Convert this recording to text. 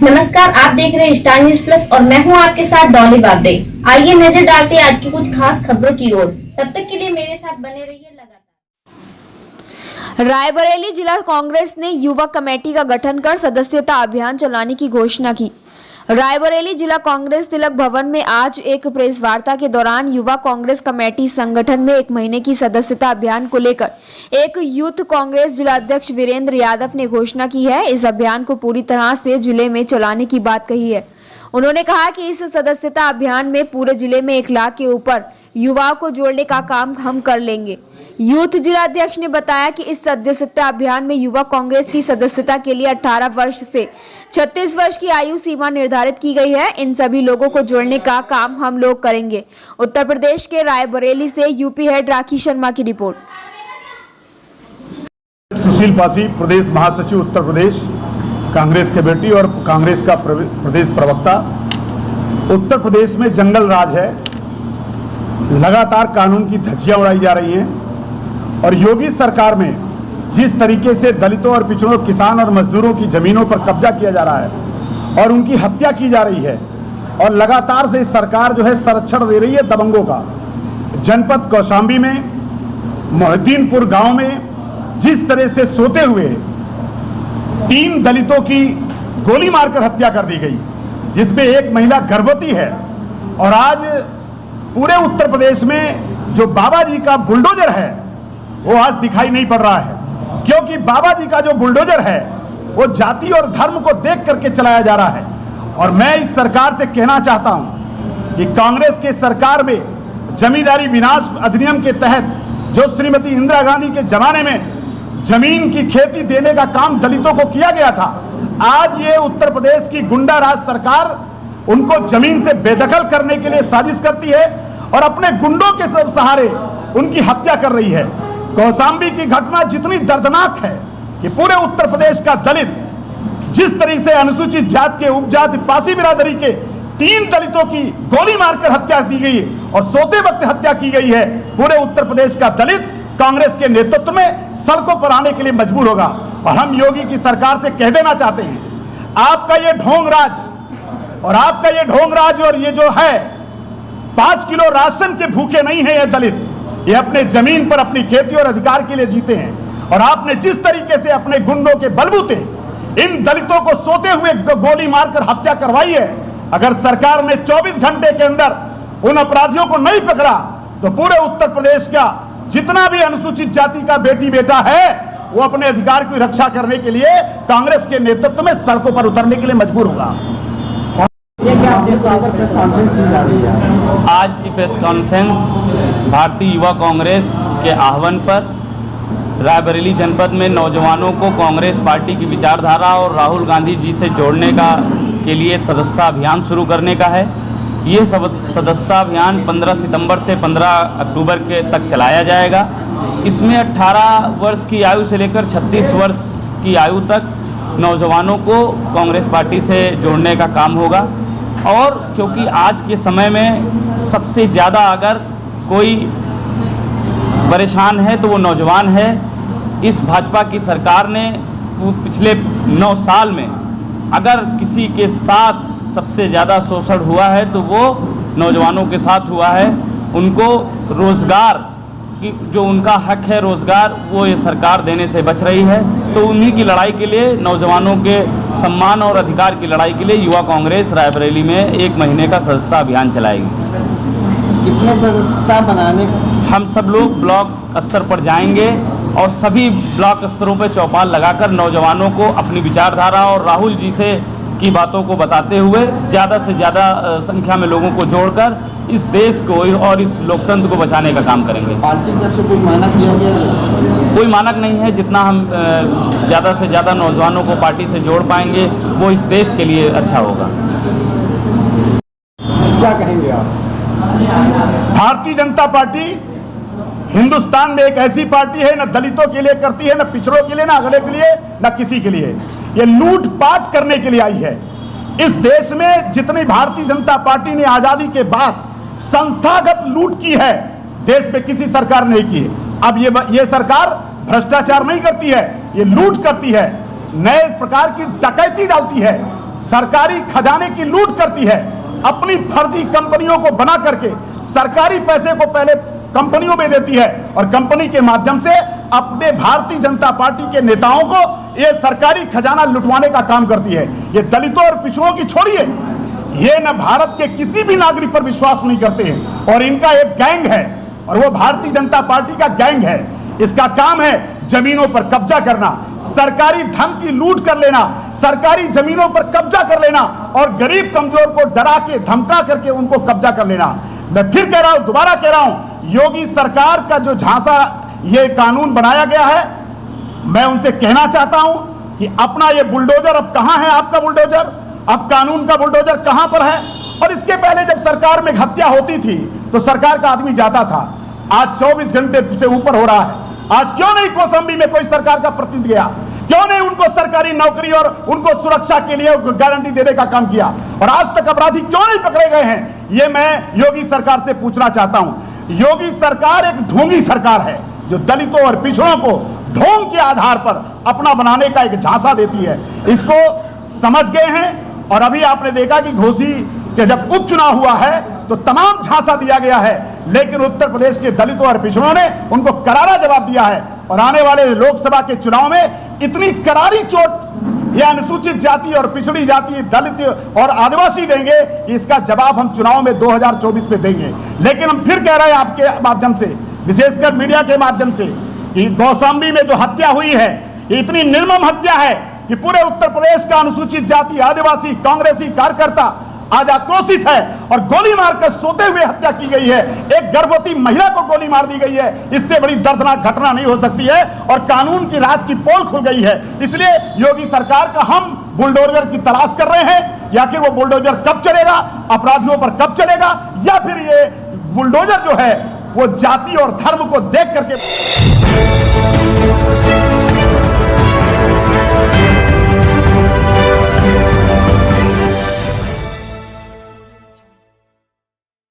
नमस्कार, आप देख रहे हैं स्टार न्यूज प्लस और मैं हूं आपके साथ डॉली बाबरे। आइए नजर डालते हैं आज की कुछ खास खबरों की ओर। तब तक के लिए मेरे साथ बने रहिए लगातार। रायबरेली जिला कांग्रेस ने युवा कमेटी का गठन कर सदस्यता अभियान चलाने की घोषणा की। रायबरेली जिला कांग्रेस तिलक भवन में आज एक प्रेस वार्ता के दौरान युवा कांग्रेस कमेटी संगठन में 1 महीने की सदस्यता अभियान को लेकर एक यूथ कांग्रेस जिला अध्यक्ष वीरेंद्र यादव ने घोषणा की है। इस अभियान को पूरी तरह से जिले में चलाने की बात कही है। उन्होंने कहा कि इस सदस्यता अभियान में पूरे जिले में 1 लाख के ऊपर युवाओं को जोड़ने का काम हम कर लेंगे। यूथ जिला अध्यक्ष ने बताया कि इस सदस्यता अभियान में युवा कांग्रेस की सदस्यता के लिए 18 वर्ष से 36 वर्ष की आयु सीमा निर्धारित की गई है। इन सभी लोगों को जोड़ने का काम हम लोग करेंगे। उत्तर प्रदेश के रायबरेली से यूपी हेड राखी शर्मा की रिपोर्ट। सुशील पासी, प्रदेश महासचिव उत्तर प्रदेश कांग्रेस के बेटी और कांग्रेस का प्रदेश प्रवक्ता। उत्तर प्रदेश में जंगल राज है, लगातार कानून की धज्जियां उड़ाई जा रही हैं और योगी सरकार में जिस तरीके से दलितों और पिछड़ों, किसान और मजदूरों की जमीनों पर कब्जा किया जा रहा है और उनकी हत्या की जा रही है और लगातार से इस सरकार जो है संरक्षण दे रही है दबंगों का। जनपद कौशाम्बी में मोहिद्दीनपुर गांव में जिस तरह से सोते हुए 3 दलितों की गोली मारकर हत्या कर दी गई, जिसमें एक महिला गर्भवती है। और आज पूरे उत्तर प्रदेश में जो बाबा जी का बुलडोजर है वो आज दिखाई नहीं पड़ रहा है, क्योंकि बाबा जी का जो बुलडोजर है वो जाति और धर्म को देख करके चलाया जा रहा है। और मैं इस सरकार से कहना चाहता हूं कि कांग्रेस के सरकार में जमींदारी विनाश अधिनियम के तहत जो श्रीमती इंदिरा गांधी के जमाने में जमीन की खेती देने का काम दलितों को किया गया था, आज ये उत्तर प्रदेश की गुंडा राज सरकार उनको जमीन से बेदखल करने के लिए साजिश करती है और अपने गुंडों के सब सहारे उनकी हत्या कर रही है। कौशाम्बी की घटना जितनी दर्दनाक है कि पूरे उत्तर प्रदेश का दलित जिस तरीके से अनुसूचित जाति के उपजाति पासी बिरादरी के 3 दलितों की गोली मारकर हत्या की गई और सोते वक्त हत्या की गई है, पूरे उत्तर प्रदेश का दलित कांग्रेस के नेतृत्व में सड़कों पर आने के लिए मजबूर होगा। और हम योगी की सरकार से कह देना चाहते हैं, आपका ये ढोंग राज और ये जो है 5 किलो राशन के भूखे नहीं है ये दलित, ये अपने जमीन पर अपनी खेती और अधिकार के लिए जीते हैं। और आपने जिस तरीके से अपने गुंडों के बलबूते इन दलितों को सोते हुए गोली मारकर हत्या करवाई है, अगर सरकार ने 24 घंटे के अंदर उन अपराधियों को नहीं पकड़ा तो पूरे उत्तर प्रदेश का जितना भी अनुसूचित जाति का बेटी बेटा है वो अपने अधिकार की रक्षा करने के लिए कांग्रेस के नेतृत्व में सड़कों पर उतरने के लिए मजबूर होगा। आज की प्रेस कॉन्फ्रेंस भारतीय युवा कांग्रेस के आह्वान पर रायबरेली जनपद में नौजवानों को कांग्रेस पार्टी की विचारधारा और राहुल गांधी जी से जोड़ने के लिए सदस्यता अभियान शुरू करने का है। ये सदस्यता अभियान 15 सितंबर से 15 अक्टूबर के तक चलाया जाएगा। इसमें 18 वर्ष की आयु से लेकर 36 वर्ष की आयु तक नौजवानों को कांग्रेस पार्टी से जोड़ने का काम होगा। और क्योंकि आज के समय में सबसे ज़्यादा अगर कोई परेशान है तो वो नौजवान है। इस भाजपा की सरकार ने पिछले 9 साल में अगर किसी के साथ सबसे ज़्यादा शोषण हुआ है तो वो नौजवानों के साथ हुआ है। उनको रोज़गार की जो उनका हक है रोज़गार, वो ये सरकार देने से बच रही है। तो उन्हीं की लड़ाई के लिए, नौजवानों के सम्मान और अधिकार की लड़ाई के लिए युवा कांग्रेस रायबरेली में 1 महीने का सदस्यता अभियान चलाएगी। कितने सदस्यता बनाने? हम सब लोग ब्लॉक स्तर पर जाएंगे और सभी ब्लॉक स्तरों पर चौपाल लगाकर नौजवानों को अपनी विचारधारा और राहुल जी से की बातों को बताते हुए ज़्यादा से ज़्यादा संख्या में लोगों को जोड़कर इस देश को और इस लोकतंत्र को बचाने का काम करेंगे। पार्टी की तरफ से कोई मानक दिया गया? कोई मानक नहीं है। जितना हम ज़्यादा से ज़्यादा नौजवानों को पार्टी से जोड़ पाएंगे वो इस देश के लिए अच्छा होगा। क्या कहेंगे आप? भारतीय जनता पार्टी हिंदुस्तान में एक ऐसी पार्टी है, न दलितों के लिए करती है, न पिछड़ों के लिए, न अगले के लिए, न किसी के लिए। ये लूटपाट करने के लिए आई है। इस देश में जितनी भारतीय जनता पार्टी ने आजादी के बाद संस्थागत लूट की है, देश में किसी सरकार ने नहीं की है। अब ये सरकार भ्रष्टाचार नहीं करती है, ये लूट करती है, नए प्रकार की डकैती डालती है, सरकारी खजाने की लूट करती है, अपनी फर्जी कंपनियों को बना करके सरकारी पैसे को पहले कंपनियों में देती है और कंपनी के माध्यम से अपने भारतीय जनता पार्टी के नेताओं को ये सरकारी खजाना लुटवाने का काम करती है। ये दलितों और पिछड़ों की छोड़िए, ये न भारत के किसी भी नागरिक पर विश्वास नहीं करते हैं और इनका एक गैंग है और वो भारतीय जनता पार्टी का गैंग है। इसका काम है जमीनों पर कब्जा करना, सरकारी धन की लूट कर लेना, सरकारी जमीनों पर कब्जा कर लेना और गरीब कमजोर को डरा के धमका करके उनको कब्जा कर लेना। मैं फिर कह रहा हूं, दोबारा कह रहा हूं, योगी सरकार का जो झांसा ये कानून बनाया गया है, मैं उनसे कहना चाहता हूं कि अपना ये बुलडोजर अब कहां है, आपका बुलडोजर, अब कानून का बुलडोजर कहां पर है। और इसके पहले जब सरकार में हत्या होती थी तो सरकार का आदमी जाता था, आज 24 घंटे से ऊपर हो रहा है। आज क्यों नहीं कौशाम्बी में कोई सरकार का प्रतिनिधि गया, क्यों नहीं उनको सरकारी नौकरी और उनको सुरक्षा के लिए गारंटी देने का काम किया, और आज तक अपराधी क्यों नहीं पकड़े गए हैं, ये मैं योगी सरकार से पूछना चाहता हूं। योगी सरकार एक ढोंगी सरकार है जो दलितों और पिछड़ों को ढोंग के आधार पर अपना बनाने का एक झांसा देती है। इसको समझ गए हैं और अभी आपने देखा कि घोसी के जब उपचुनाव हुआ है तो तमाम झांसा दिया गया है, लेकिन उत्तर प्रदेश के दलितों और पिछड़ों ने उनको करारा जवाब दिया है और आने वाले लोकसभा के चुनाव में इतनी करारी चोट यह अनुसूचित जाति और पिछड़ी जाति, दलित और आदिवासी देंगे कि इसका जवाब हम चुनाव में 2024 में देंगे। लेकिन हम फिर कह रहे हैं आपके माध्यम से, विशेषकर मीडिया के माध्यम से, कि कौशाम्बी में जो हत्या हुई है ये इतनी निर्मम हत्या है कि पूरे उत्तर प्रदेश का अनुसूचित जाति, आदिवासी, कांग्रेसी कार्यकर्ता आज आक्रोशित है और गोली मारकर सोते हुए हत्या की गई है। एक गर्भवती महिला को गोली मार दी गई है। इससे बड़ी दर्दनाक घटना नहीं हो सकती है और कानून की राज की पोल खुल गई है। इसलिए योगी सरकार का हम बुलडोजर की तलाश कर रहे हैं, या फिर वो बुलडोजर कब चलेगा, अपराधियों पर कब चलेगा, या फिर ये बुलडोजर जो है वो जाति और धर्म को देख करके